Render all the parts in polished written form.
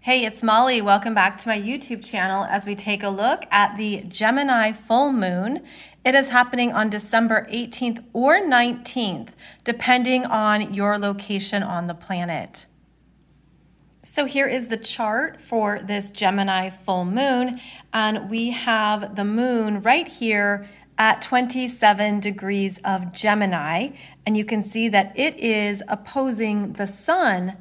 Hey, it's Molly. Welcome back to my YouTube channel as we take a look at the Gemini Full Moon. It is happening on December 18th or 19th, depending on your location on the planet. So here is the chart for this Gemini Full Moon, and we have the moon right here at 27 degrees of Gemini, and you can see that it is opposing the sun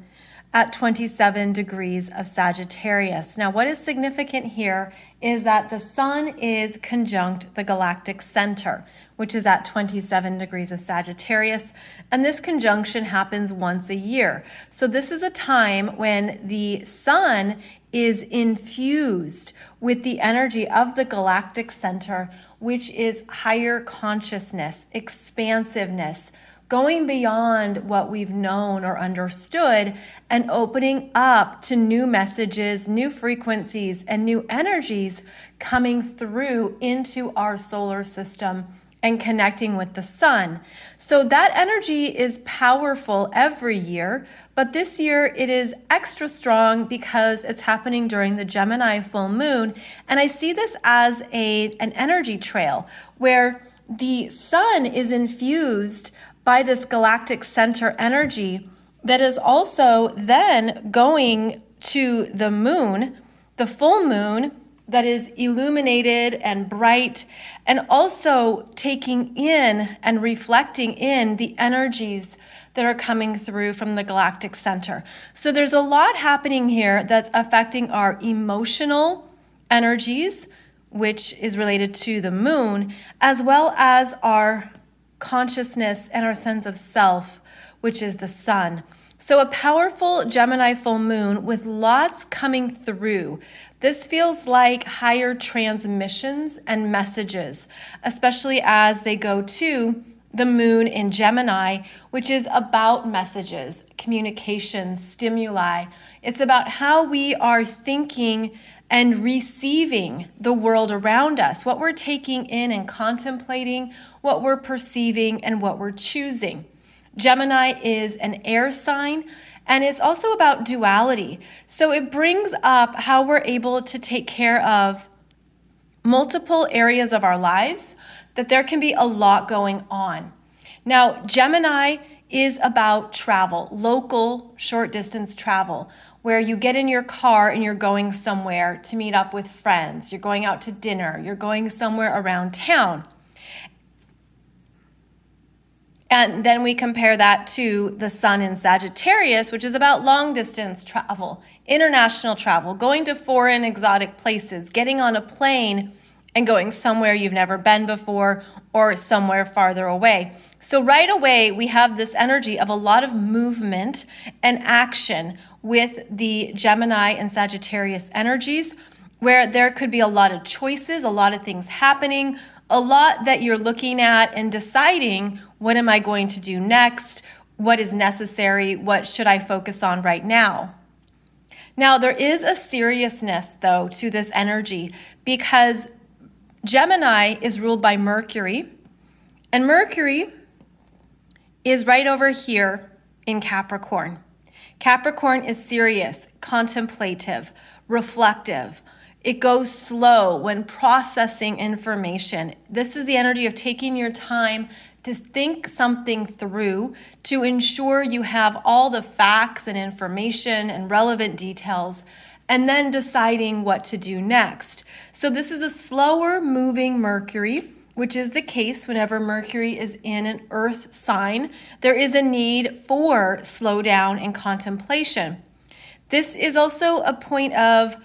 at 27 degrees of Sagittarius. Now, what is significant here is that the sun is conjunct the Galactic Center, which is at 27 degrees of Sagittarius, and this conjunction happens once a year. So this is a time when the sun is infused with the energy of the Galactic Center, which is higher consciousness, expansiveness, going beyond what we've known or understood and opening up to new messages, new frequencies, and new energies coming through into our solar system and connecting with the sun. So that energy is powerful every year, but this year it is extra strong because it's happening during the Gemini full moon. And I see this as an energy trail where the sun is infused by this galactic center energy that is also then going to the moon, the full moon that is illuminated and bright, and also taking in and reflecting in the energies that are coming through from the galactic center. So there's a lot happening here that's affecting our emotional energies, which is related to the moon, as well as our consciousness and our sense of self, which is the sun. So a powerful Gemini full moon with lots coming through. This feels like higher transmissions and messages, especially as they go to the moon in Gemini, which is about messages, communication, stimuli. It's about how we are thinking and receiving the world around us, what we're taking in and contemplating, what we're perceiving, and what we're choosing. Gemini is an air sign, and it's also about duality. So it brings up how we're able to take care of multiple areas of our lives, that there can be a lot going on. Now, Gemini is about travel, local short distance travel, where you get in your car and you're going somewhere to meet up with friends. You're going out to dinner. You're going somewhere around town. And then we compare that to the sun in Sagittarius, which is about long distance travel, international travel, going to foreign exotic places, getting on a plane and going somewhere you've never been before or somewhere farther away. So right away, we have this energy of a lot of movement and action with the Gemini and Sagittarius energies, where there could be a lot of choices, a lot of things happening, a lot that you're looking at and deciding, what am I going to do next? What is necessary? What should I focus on right now? Now, there is a seriousness, though, to this energy because Gemini is ruled by Mercury, and Mercury is right over here in Capricorn. Capricorn is serious, contemplative, reflective. It goes slow when processing information. This is the energy of taking your time to think something through to ensure you have all the facts and information and relevant details, and then deciding what to do next. So this is a slower moving Mercury, which is the case whenever Mercury is in an earth sign. There is a need for slowdown and contemplation. This is also a point of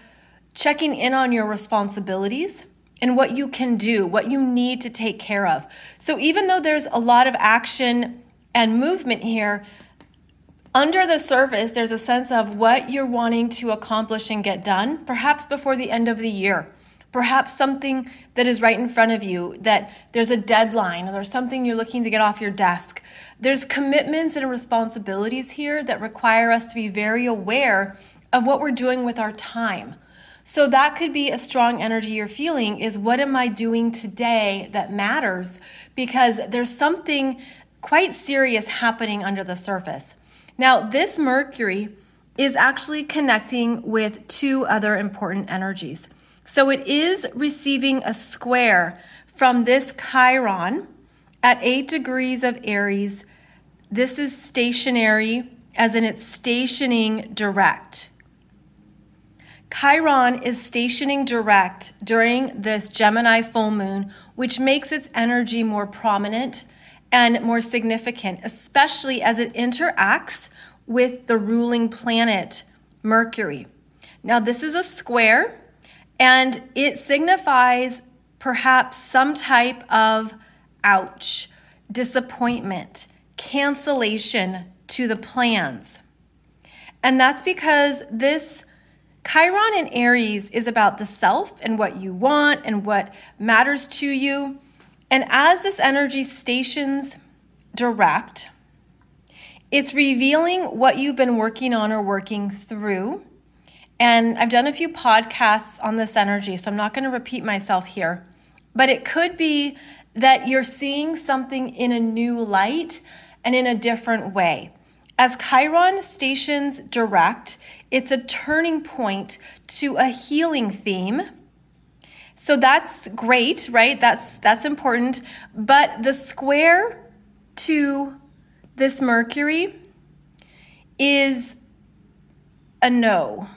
checking in on your responsibilities and what you can do, what you need to take care of. So even though there's a lot of action and movement here, under the surface, there's a sense of what you're wanting to accomplish and get done, perhaps before the end of the year. Perhaps something that is right in front of you, that there's a deadline or there's something you're looking to get off your desk. There's commitments and responsibilities here that require us to be very aware of what we're doing with our time. So that could be a strong energy you're feeling is, what am I doing today that matters? Because there's something quite serious happening under the surface. Now, this Mercury is actually connecting with two other important energies. So it is receiving a square from this Chiron at 8 degrees of Aries. This is stationary, as in it's stationing direct. Chiron is stationing direct during this Gemini full moon, which makes its energy more prominent and more significant, especially as it interacts with the ruling planet, Mercury. Now, this is a square, and it signifies perhaps some type of ouch, disappointment, cancellation to the plans. And that's because this Chiron in Aries is about the self and what you want and what matters to you. And as this energy stations direct, it's revealing what you've been working on or working through. And I've done a few podcasts on this energy, so I'm not going to repeat myself here. But it could be that you're seeing something in a new light and in a different way. As Chiron stations direct, it's a turning point to a healing theme. So that's great, right? That's important. But the square to this Mercury is a no.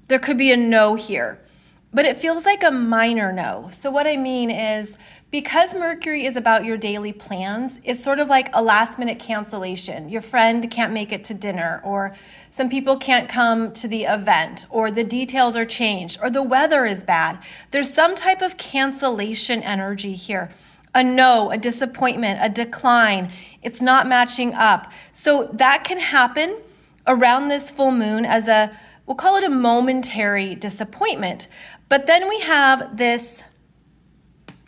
There could be a no here, but it feels like a minor no. So what I mean is, because Mercury is about your daily plans, it's sort of like a last minute cancellation. Your friend can't make it to dinner, or some people can't come to the event, or the details are changed, or the weather is bad. There's some type of cancellation energy here. A no, a disappointment, a decline. It's not matching up. So that can happen around this full moon as we'll call it a momentary disappointment. But then we have this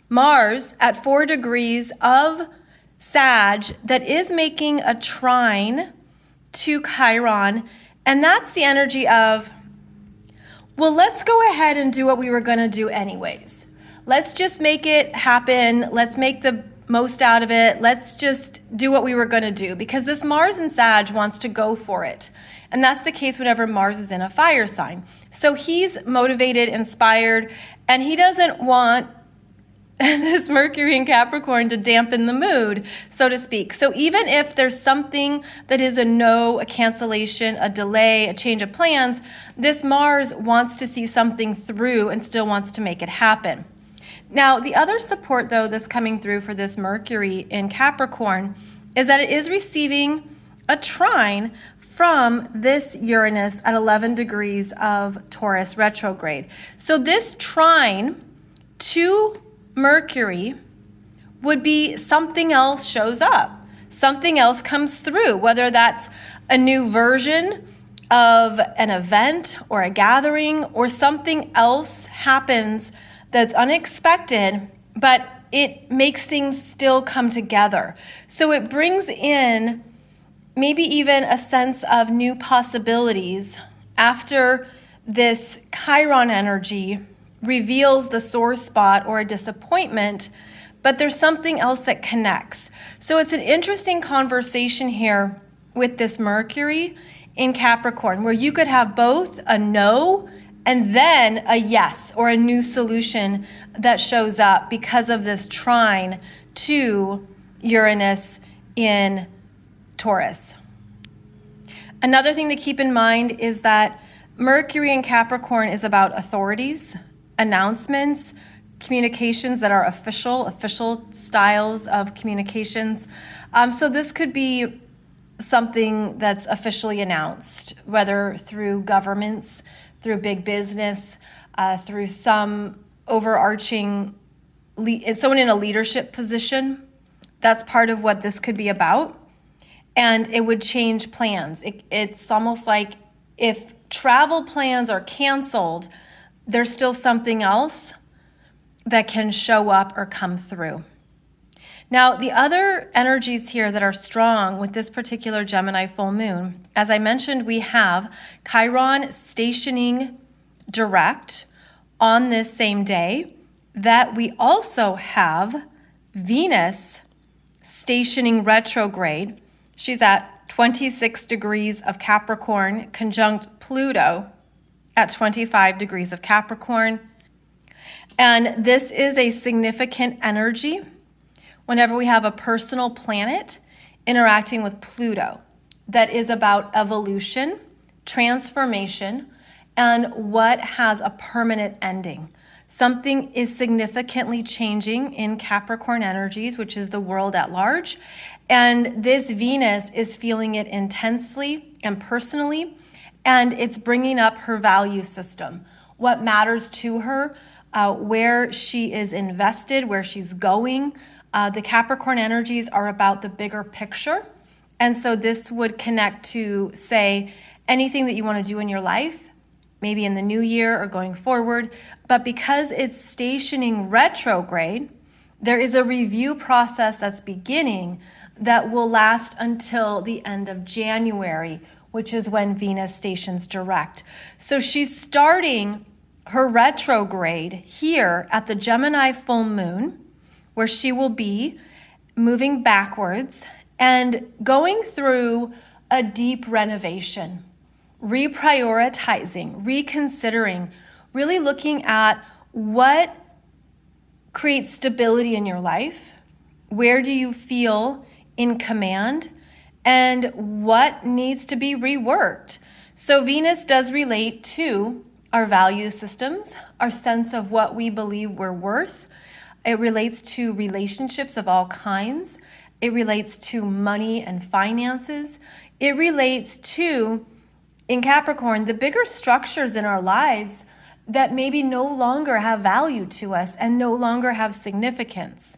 Mars at 4 degrees of Sag that is making a trine to Chiron. And that's the energy of, well, let's go ahead and do what we were going to do anyways. Let's just make it happen. Let's make the most out of it. Let's just do what we were going to do, because this Mars in Sag wants to go for it. And that's the case whenever Mars is in a fire sign. So he's motivated, inspired, and he doesn't want this Mercury in Capricorn to dampen the mood, so to speak. So even if there's something that is a no, a cancellation, a delay, a change of plans, this Mars wants to see something through and still wants to make it happen. Now, the other support, though, that's coming through for this Mercury in Capricorn is that it is receiving a trine from this Uranus at 11 degrees of Taurus retrograde. So this trine to Mercury would be something else shows up. Something else comes through, whether that's a new version of an event or a gathering, or something else happens that's unexpected, but it makes things still come together. So it brings in maybe even a sense of new possibilities after this Chiron energy reveals the sore spot or a disappointment, but there's something else that connects. So it's an interesting conversation here with this Mercury in Capricorn, where you could have both a no and then a yes, or a new solution that shows up because of this trine to Uranus in Taurus. Another thing to keep in mind is that Mercury in Capricorn is about authorities, announcements, communications that are official styles of communications. So this could be something that's officially announced, whether through governments, through big business, through some overarching, someone in a leadership position. That's part of what this could be about. And it would change plans. It's almost like if travel plans are canceled, there's still something else that can show up or come through. Now, the other energies here that are strong with this particular Gemini full moon, as I mentioned, we have Chiron stationing direct on this same day, that we also have Venus stationing retrograde. She's at 26 degrees of Capricorn, conjunct Pluto at 25 degrees of Capricorn. And this is a significant energy whenever we have a personal planet interacting with Pluto that is about evolution, transformation, and what has a permanent ending. Something is significantly changing in Capricorn energies, which is the world at large. And this Venus is feeling it intensely and personally, and it's bringing up her value system, what matters to her, where she is invested, where she's going. The Capricorn energies are about the bigger picture. And so this would connect to, say, anything that you want to do in your life, maybe in the new year or going forward. But because it's stationing retrograde, there is a review process that's beginning that will last until the end of January, which is when Venus stations direct. So she's starting her retrograde here at the Gemini full moon, where she will be moving backwards and going through a deep renovation, reprioritizing, reconsidering, really looking at what creates stability in your life, where do you feel in command, and what needs to be reworked. So Venus does relate to our value systems, our sense of what we believe we're worth. It relates to relationships of all kinds. It relates to money and finances. It relates to, in Capricorn, the bigger structures in our lives that maybe no longer have value to us and no longer have significance.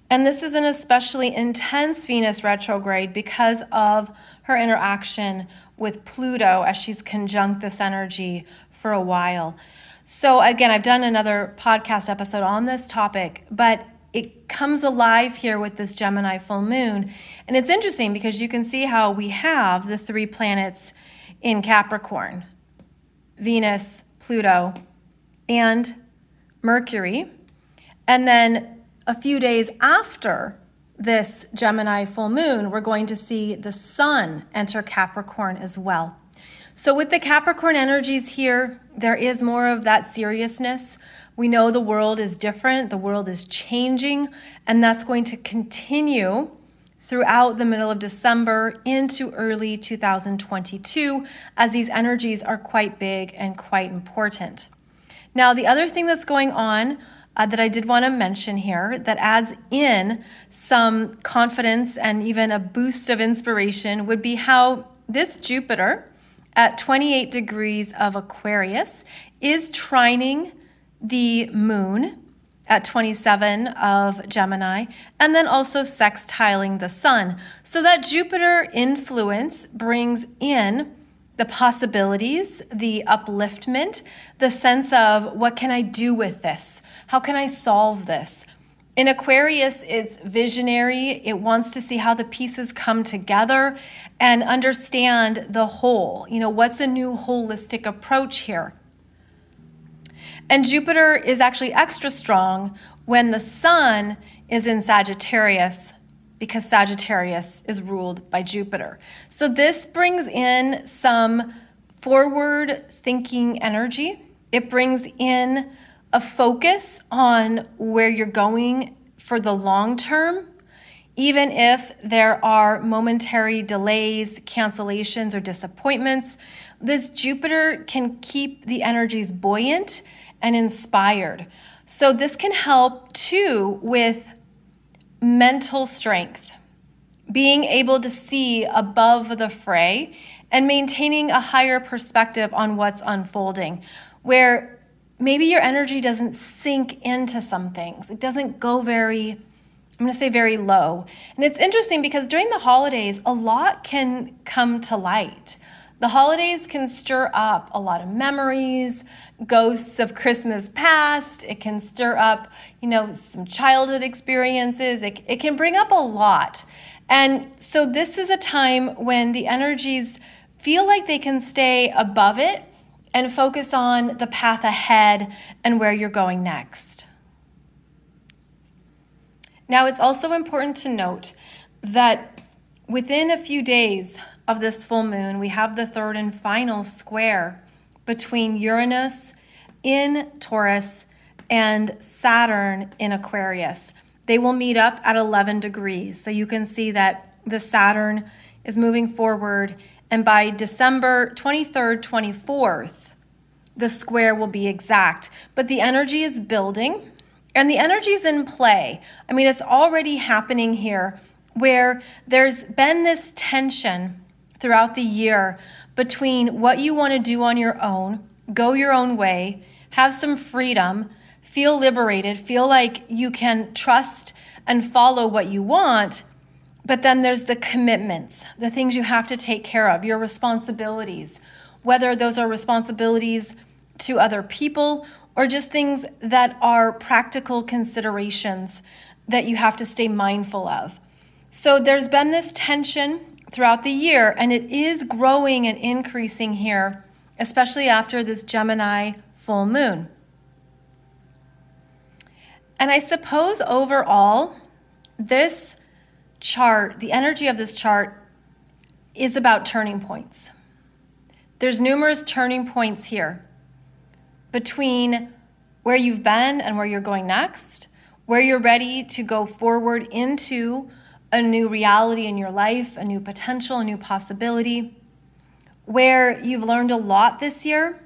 And this is an especially intense Venus retrograde because of her interaction with Pluto as she's conjunct this energy for a while. So again, I've done another podcast episode on this topic, but it comes alive here with this Gemini full moon. And it's interesting because you can see how we have the three planets in Capricorn: Venus, Pluto, and Mercury. And then a few days after this Gemini full moon, we're going to see the sun enter Capricorn as well. So with the Capricorn energies here, there is more of that seriousness. We know the world is different, the world is changing, and that's going to continue throughout the middle of December into early 2022, as these energies are quite big and quite important. Now, the other thing that's going on that I did want to mention here that adds in some confidence and even a boost of inspiration would be how this Jupiter at 28 degrees of Aquarius is trining the moon at 27 of Gemini, and then also sextiling the sun. So that Jupiter influence brings in the possibilities, the upliftment, the sense of what can I do with this? How can I solve this? In Aquarius, it's visionary. It wants to see how the pieces come together and understand the whole. You know, what's a new holistic approach here? And Jupiter is actually extra strong when the sun is in Sagittarius, because Sagittarius is ruled by Jupiter. So this brings in some forward thinking energy. It brings in a focus on where you're going for the long term, even if there are momentary delays, cancellations, or disappointments. This Jupiter can keep the energies buoyant and inspired. So this can help too with mental strength, being able to see above the fray and maintaining a higher perspective on what's unfolding, where maybe your energy doesn't sink into some things. It doesn't go very low. And it's interesting because during the holidays, a lot can come to light. The holidays can stir up a lot of memories, ghosts of Christmas past. It can stir up, some childhood experiences. It can bring up a lot. And so this is a time when the energies feel like they can stay above it and focus on the path ahead and where you're going next. Now, it's also important to note that within a few days of this full moon, we have the third and final square between Uranus in Taurus and Saturn in Aquarius. They will meet up at 11 degrees. So you can see that the Saturn is moving forward, and by December 23rd, 24th, the square will be exact. But the energy is building, and the energy is in play. I mean, it's already happening here, where there's been this tension throughout the year between what you want to do on your own, go your own way, have some freedom, feel liberated, feel like you can trust and follow what you want. But then there's the commitments, the things you have to take care of, your responsibilities, whether those are responsibilities to other people or just things that are practical considerations that you have to stay mindful of. So there's been this tension throughout the year, and it is growing and increasing here, especially after this Gemini full moon. And I suppose overall, this chart, the energy of this chart is about turning points. There's numerous turning points here between where you've been and where you're going next, where you're ready to go forward into a new reality in your life, a new potential, a new possibility, where you've learned a lot this year.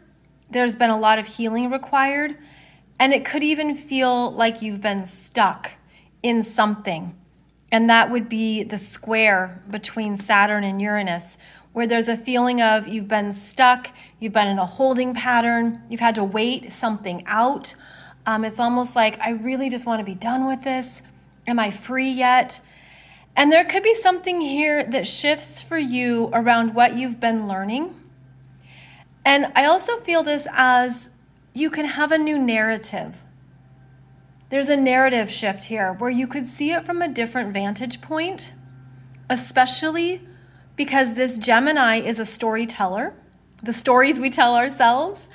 There's been a lot of healing required, and it could even feel like you've been stuck in something. And that would be the square between Saturn and Uranus, where there's a feeling of you've been stuck, you've been in a holding pattern, you've had to wait something out. It's almost like, I really just want to be done with this. Am I free yet? And there could be something here that shifts for you around what you've been learning. And I also feel this as you can have a new narrative. There's a narrative shift here where you could see it from a different vantage point, especially because this Gemini is a storyteller, the stories we tell ourselves,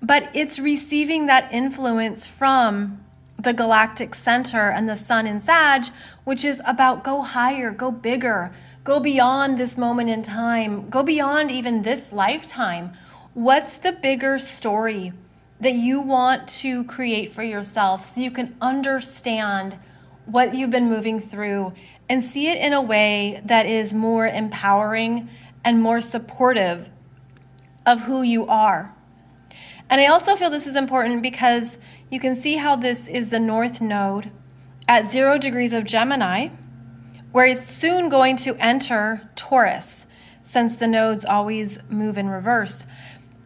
but it's receiving that influence from the Galactic Center and the Sun in Sag, which is about go higher, go bigger, go beyond this moment in time, go beyond even this lifetime. What's the bigger story that you want to create for yourself so you can understand what you've been moving through and see it in a way that is more empowering and more supportive of who you are? And I also feel this is important because you can see how this is the North Node at 0 degrees of Gemini, where it's soon going to enter Taurus, since the nodes always move in reverse.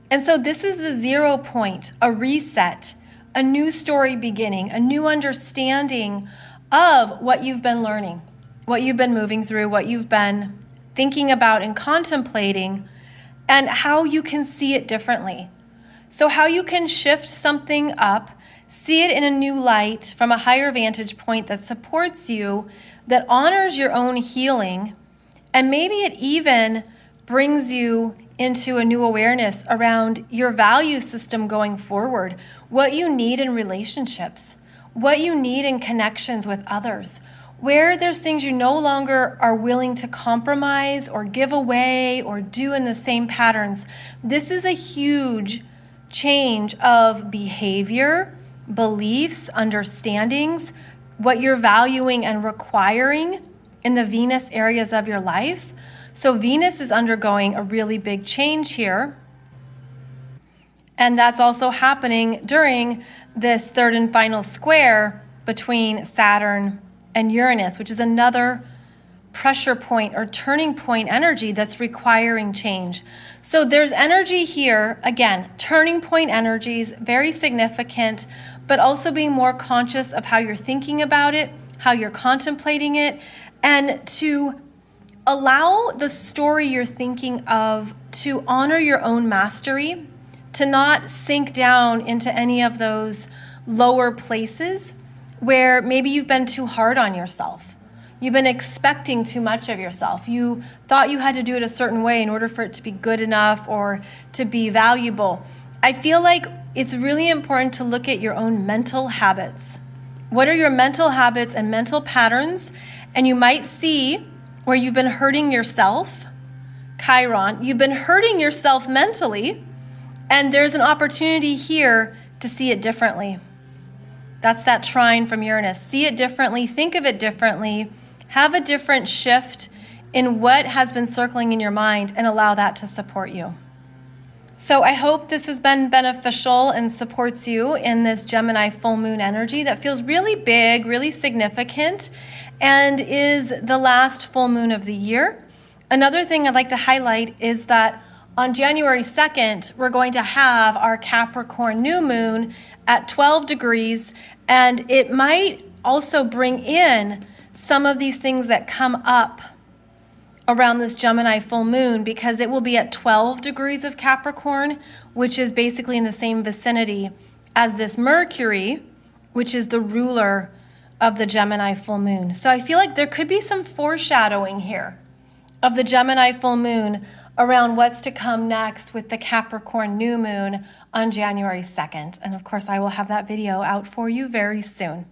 And so this is the 0 point, a reset, a new story beginning, a new understanding of what you've been learning, what you've been moving through, what you've been thinking about and contemplating, and how you can see it differently. So how you can shift something up, see it in a new light from a higher vantage point that supports you, that honors your own healing, and maybe it even brings you into a new awareness around your value system going forward, what you need in relationships, what you need in connections with others, where there's things you no longer are willing to compromise or give away or do in the same patterns. This is a huge change of behavior, beliefs, understandings, what you're valuing and requiring in the Venus areas of your life. So Venus is undergoing a really big change here. And that's also happening during this third and final square between Saturn and Uranus, which is another pressure point or turning point energy that's requiring change. So there's energy here, again, turning point energies, very significant, but also being more conscious of how you're thinking about it, how you're contemplating it, and to allow the story you're thinking of to honor your own mastery, to not sink down into any of those lower places where maybe you've been too hard on yourself. You've been expecting too much of yourself. You thought you had to do it a certain way in order for it to be good enough or to be valuable. I feel like it's really important to look at your own mental habits. What are your mental habits and mental patterns? And you might see where you've been hurting yourself, Chiron, you've been hurting yourself mentally, and there's an opportunity here to see it differently. That's that trine from Uranus. See it differently, think of it differently, have a different shift in what has been circling in your mind, and allow that to support you. So I hope this has been beneficial and supports you in this Gemini full moon energy that feels really big, really significant, and is the last full moon of the year. Another thing I'd like to highlight is that on January 2nd, we're going to have our Capricorn new moon at 12 degrees, and it might also bring in some of these things that come up around this Gemini full moon, because it will be at 12 degrees of Capricorn, which is basically in the same vicinity as this Mercury, which is the ruler of the Gemini full moon. So I feel like there could be some foreshadowing here of the Gemini full moon around what's to come next with the Capricorn new moon on January 2nd. And of course, I will have that video out for you very soon.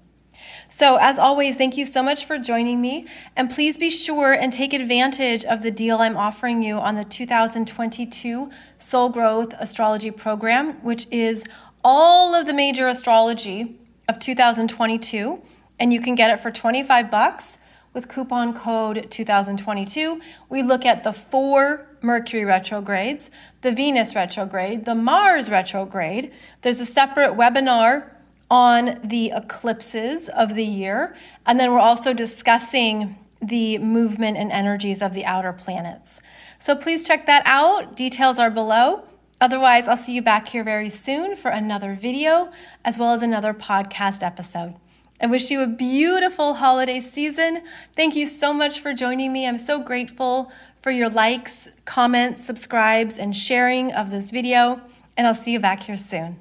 So as always, thank you so much for joining me, and please be sure and take advantage of the deal I'm offering you on the 2022 Soul Growth Astrology Program, which is all of the major astrology of 2022, and you can get it for $25 with coupon code 2022. We look at the 4 Mercury retrogrades, the Venus retrograde, the Mars retrograde. There's a separate webinar on the eclipses of the year. And then we're also discussing the movement and energies of the outer planets. So please check that out. Details are below. Otherwise, I'll see you back here very soon for another video, as well as another podcast episode. I wish you a beautiful holiday season. Thank you so much for joining me. I'm so grateful for your likes, comments, subscribes, and sharing of this video. And I'll see you back here soon.